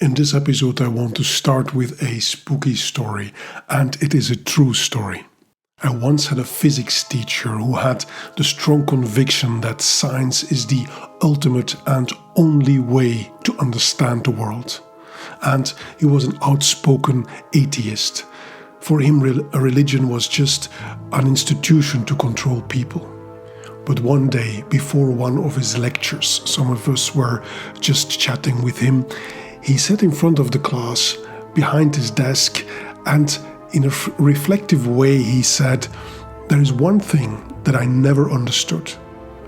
In this episode, I want to start with a spooky story, and it is a true story. I once had a physics teacher who had the strong conviction that science is the ultimate and only way to understand the world. And he was an outspoken atheist. For him, a religion was just an institution to control people. But one day, before one of his lectures, some of us were just chatting with him. He sat in front of the class, behind his desk, and in a reflective way he said, "There is one thing that I never understood,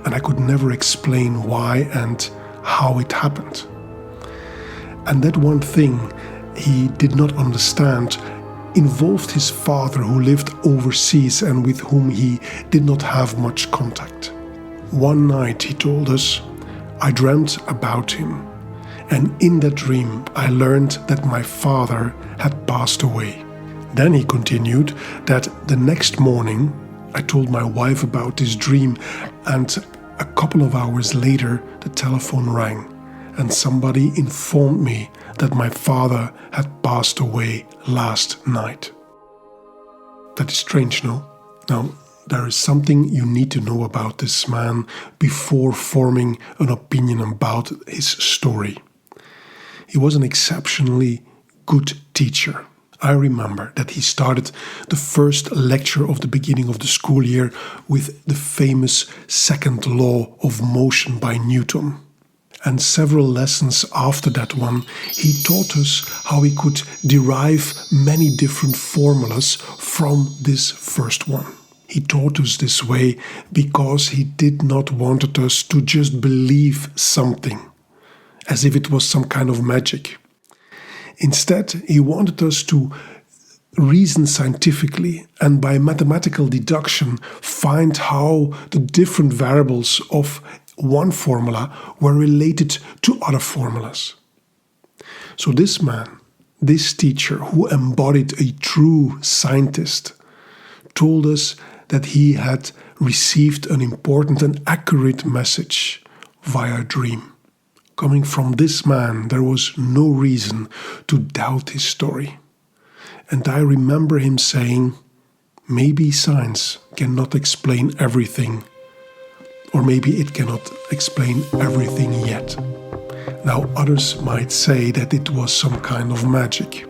and I could never explain why and how it happened." And that one thing he did not understand involved his father, who lived overseas and with whom he did not have much contact. One night, he told us, I dreamt about him. And in that dream, I learned that my father had passed away. Then he continued that the next morning, I told my wife about this dream, and a couple of hours later, the telephone rang, and somebody informed me that my father had passed away last night. That is strange, no? Now, there is something you need to know about this man before forming an opinion about his story. He was an exceptionally good teacher. I remember that he started the first lecture of the beginning of the school year with the famous second law of motion by Newton. And several lessons after that one, he taught us how we could derive many different formulas from this first one. He taught us this way because he did not want us to just believe something, as if it was some kind of magic. Instead, he wanted us to reason scientifically and by mathematical deduction find how the different variables of one formula were related to other formulas. So this man, this teacher who embodied a true scientist, told us that he had received an important and accurate message via a dream. Coming from this man, there was no reason to doubt his story. And I remember him saying, maybe science cannot explain everything, or maybe it cannot explain everything yet. Now, others might say that it was some kind of magic.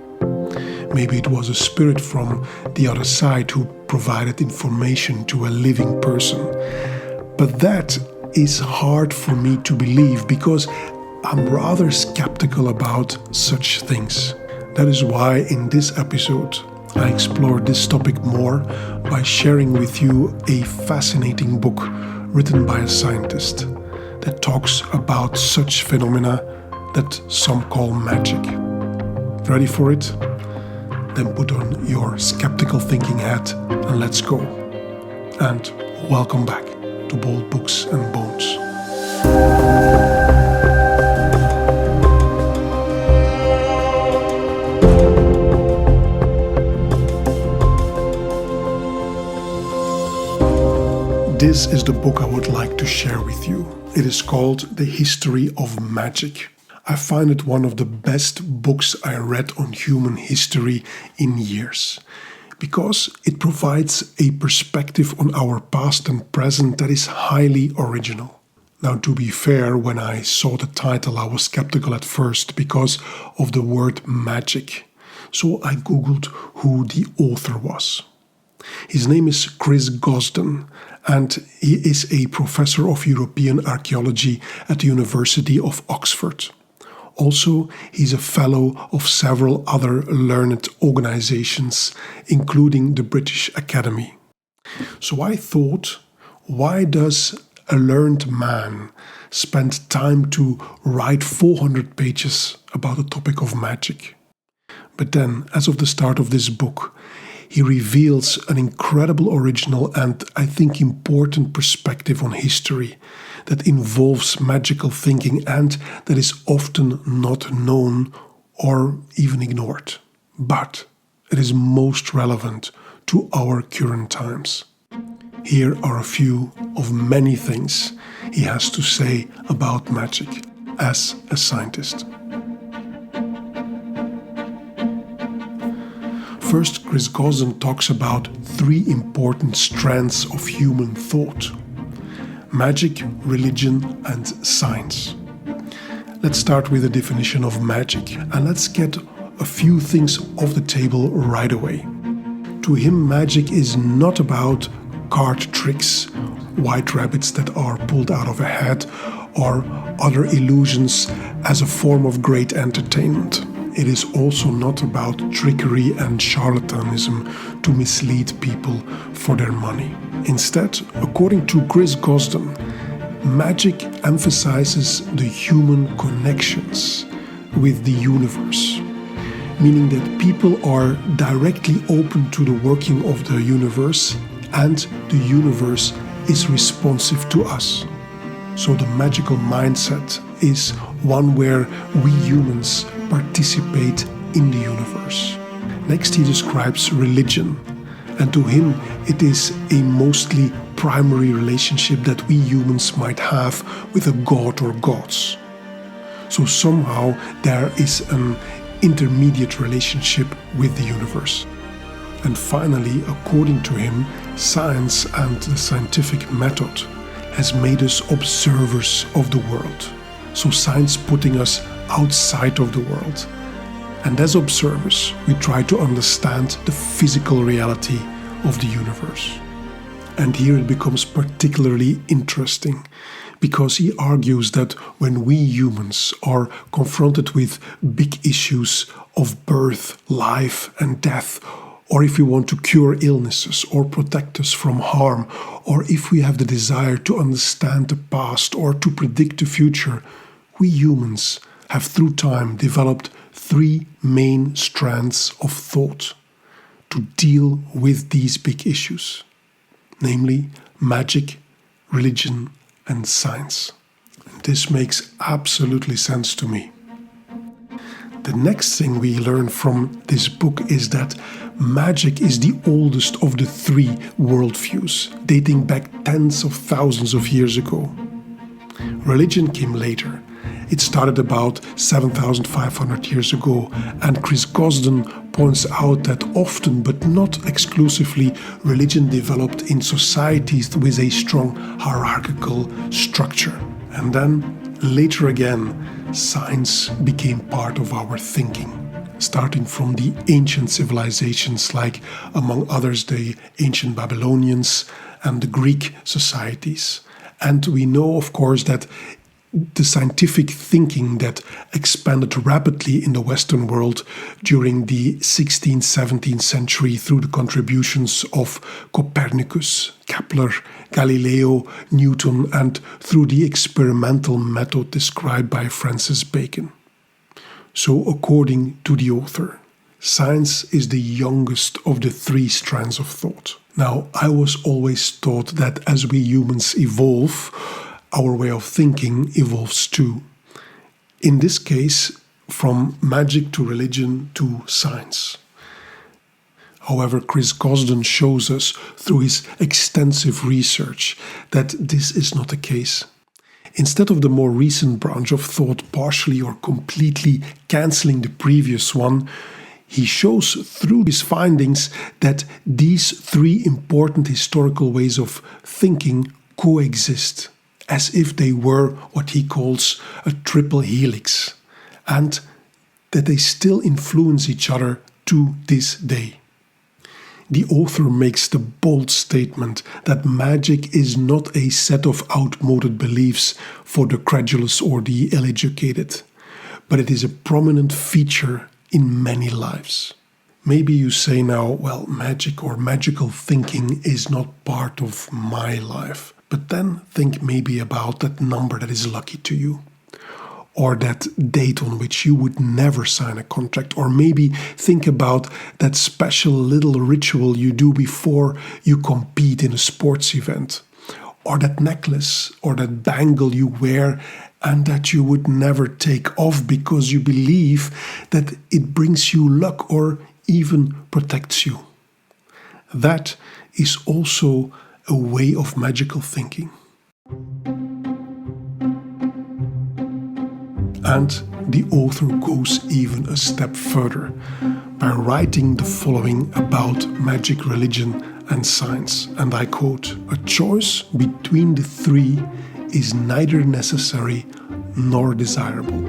Maybe it was a spirit from the other side who provided information to a living person. But that is hard for me to believe because I'm rather skeptical about such things. That is why in this episode I explore this topic more by sharing with you a fascinating book written by a scientist that talks about such phenomena that some call magic. Ready for it? Then put on your skeptical thinking hat and let's go. And welcome back to Bold Books and Bones. This is the book I would like to share with you. It is called The History of Magic. I find it one of the best books I read on human history in years, because it provides a perspective on our past and present that is highly original. Now, to be fair, when I saw the title, I was skeptical at first because of the word magic. So I googled who the author was. His name is Chris Gosden, and he is a professor of European archaeology at the University of Oxford. Also, he's a fellow of several other learned organizations, including the British Academy. So I thought, why does a learned man spend time to write 400 pages about the topic of magic? But then, as of the start of this book, he reveals an incredible, original and I think important perspective on history that involves magical thinking and that is often not known or even ignored. But it is most relevant to our current times. Here are a few of many things he has to say about magic as a scientist. First, Chris Gosden talks about three important strands of human thought: magic, religion, and science. Let's start with a definition of magic, and let's get a few things off the table right away. To him, magic is not about card tricks, white rabbits that are pulled out of a hat, or other illusions as a form of great entertainment. It is also not about trickery and charlatanism to mislead people for their money. Instead, according to Chris Gosden, magic emphasizes the human connections with the universe, meaning that people are directly open to the working of the universe, and the universe is responsive to us. So the magical mindset is one where we humans participate in the universe. Next, he describes religion, and to him it is a mostly primary relationship that we humans might have with a god or gods. So somehow there is an intermediate relationship with the universe. And finally, according to him, science and the scientific method has made us observers of the world. So science putting us outside of the world. And as observers, we try to understand the physical reality of the universe. And here it becomes particularly interesting, because he argues that when we humans are confronted with big issues of birth, life, and death, or if we want to cure illnesses or protect us from harm, or if we have the desire to understand the past or to predict the future, we humans have through time developed three main strands of thought to deal with these big issues, namely magic, religion, and science. And this makes absolutely sense to me. The next thing we learn from this book is that magic is the oldest of the three worldviews, dating back tens of thousands of years ago. Religion came later. It started about 7,500 years ago, and Chris Gosden points out that often, but not exclusively, religion developed in societies with a strong hierarchical structure. And then, later again, science became part of our thinking, starting from the ancient civilizations like, among others, the ancient Babylonians and the Greek societies. And we know, of course, that the scientific thinking that expanded rapidly in the Western world during the 16th, 17th century through the contributions of Copernicus, Kepler, Galileo, Newton, and through the experimental method described by Francis Bacon. So, according to the author, science is the youngest of the three strands of thought. Now, I was always taught that as we humans evolve, our way of thinking evolves too. In this case, from magic to religion to science. However, Chris Gosden shows us through his extensive research that this is not the case. Instead of the more recent branch of thought partially or completely cancelling the previous one, he shows through his findings that these three important historical ways of thinking coexist, as if they were what he calls a triple helix, and that they still influence each other to this day. The author makes the bold statement that magic is not a set of outmoded beliefs for the credulous or the ill-educated, but it is a prominent feature in many lives. Maybe you say now, well, magic or magical thinking is not part of my life. But then think maybe about that number that is lucky to you, or that date on which you would never sign a contract, or maybe think about that special little ritual you do before you compete in a sports event, or that necklace or that bangle you wear and that you would never take off because you believe that it brings you luck or even protects you. That is also a way of magical thinking. And the author goes even a step further by writing the following about magic, religion and science. And I quote, "A choice between the three is neither necessary nor desirable."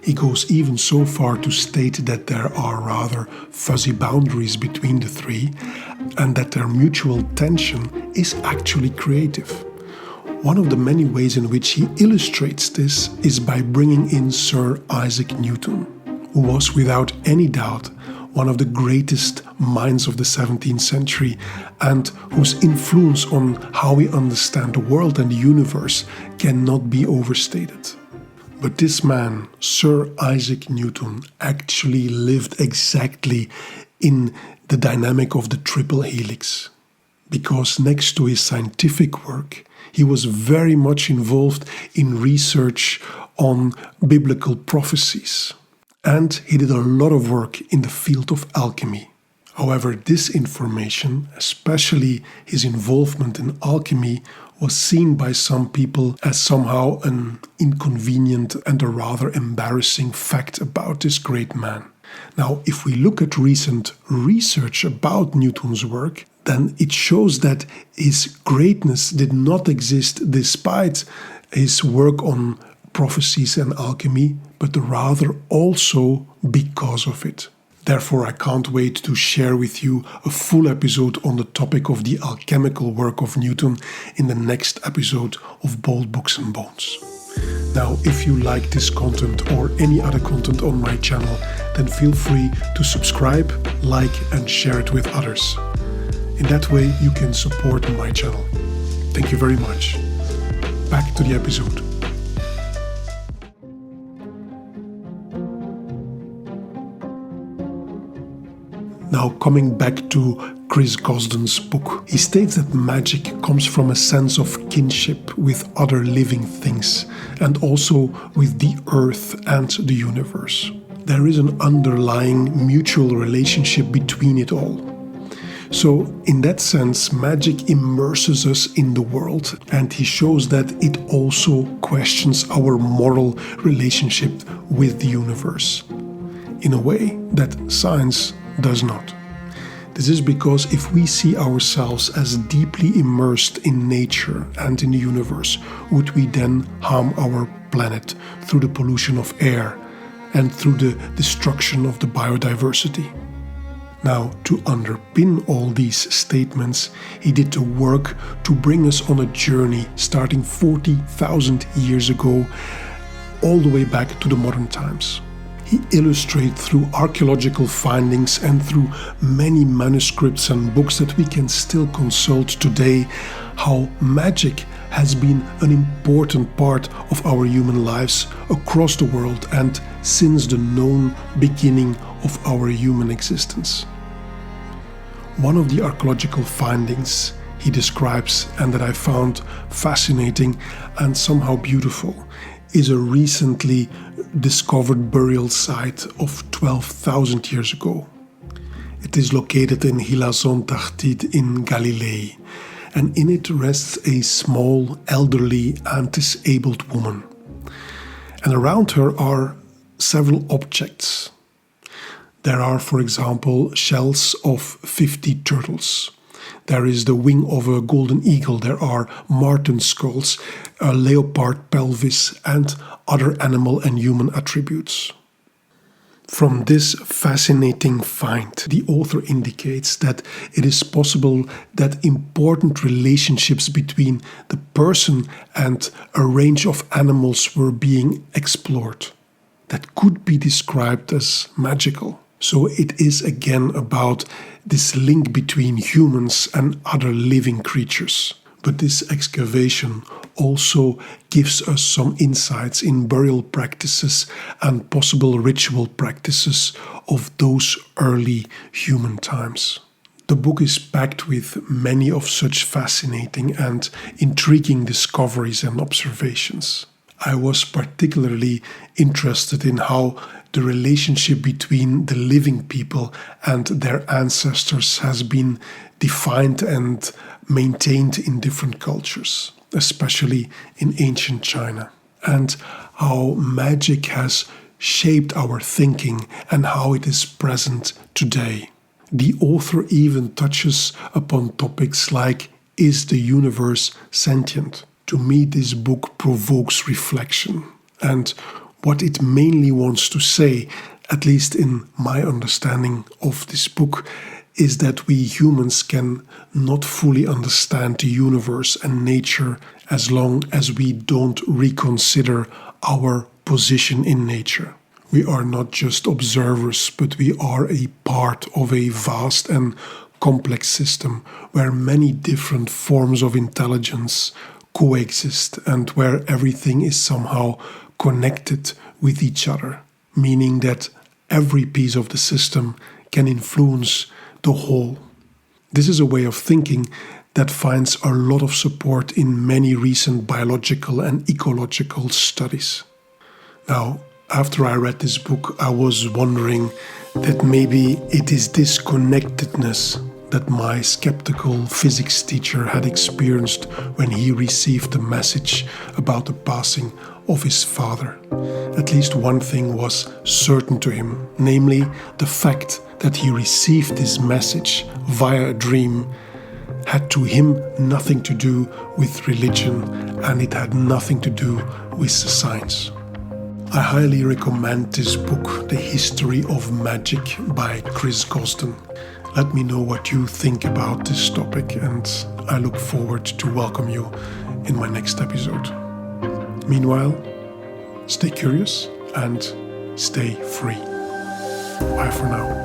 He goes even so far to state that there are rather fuzzy boundaries between the three and that their mutual tension is actually creative. One of the many ways in which he illustrates this is by bringing in Sir Isaac Newton, who was without any doubt one of the greatest minds of the 17th century and whose influence on how we understand the world and the universe cannot be overstated. But this man, Sir Isaac Newton, actually lived exactly in the dynamic of the triple helix, because next to his scientific work, he was very much involved in research on biblical prophecies. And he did a lot of work in the field of alchemy. However, this information, especially his involvement in alchemy, was seen by some people as somehow an inconvenient and a rather embarrassing fact about this great man. Now, if we look at recent research about Newton's work, then it shows that his greatness did not exist despite his work on prophecies and alchemy, but rather also because of it. Therefore, I can't wait to share with you a full episode on the topic of the alchemical work of Newton in the next episode of Bold Books and Bones. Now, if you like this content or any other content on my channel, then feel free to subscribe, like and share it with others. In that way, you can support my channel. Thank you very much. Back to the episode. Now, coming back to Chris Gosden's book, he states that magic comes from a sense of kinship with other living things and also with the earth and the universe. There is an underlying mutual relationship between it all. So, in that sense, magic immerses us in the world, and he shows that it also questions our moral relationship with the universe in a way that science does not. This is because if we see ourselves as deeply immersed in nature and in the universe, would we then harm our planet through the pollution of air and through the destruction of the biodiversity? Now, to underpin all these statements, he did the work to bring us on a journey starting 40,000 years ago, all the way back to the modern times. He illustrates through archeological findings and through many manuscripts and books that we can still consult today how magic has been an important part of our human lives across the world and since the known beginning of our human existence. One of the archeological findings he describes and that I found fascinating and somehow beautiful is a recently discovered burial site of 12,000 years ago. It is located in Hilazon-Tartid in Galilee, and in it rests a small, elderly and disabled woman. And around her are several objects. There are, for example, shells of 50 turtles. There is the wing of a golden eagle, there are marten skulls, a leopard pelvis and other animal and human attributes. From this fascinating find, the author indicates that it is possible that important relationships between the person and a range of animals were being explored that could be described as magical. So it is again about this link between humans and other living creatures. But this excavation also gives us some insights in burial practices and possible ritual practices of those early human times. The book is packed with many of such fascinating and intriguing discoveries and observations. I was particularly interested in how the relationship between the living people and their ancestors has been defined and maintained in different cultures, especially in ancient China. and how magic has shaped our thinking and how it is present today. The author even touches upon topics like, is the universe sentient? To me, this book provokes reflection. And what it mainly wants to say, at least in my understanding of this book, is that we humans can not fully understand the universe and nature as long as we don't reconsider our position in nature. We are not just observers, but we are a part of a vast and complex system where many different forms of intelligence coexist and where everything is somehow connected with each other, meaning that every piece of the system can influence the whole. This is a way of thinking that finds a lot of support in many recent biological and ecological studies. Now, after I read this book, I was wondering that maybe it is this connectedness that my skeptical physics teacher had experienced when he received the message about the passing of his father. At least one thing was certain to him, namely the fact that he received this message via a dream had to him nothing to do with religion, and it had nothing to do with the science. I highly recommend this book, The History of Magic by Chris Gosden. Let me know what you think about this topic, and I look forward to welcome you in my next episode. Meanwhile, stay curious and stay free. Bye for now.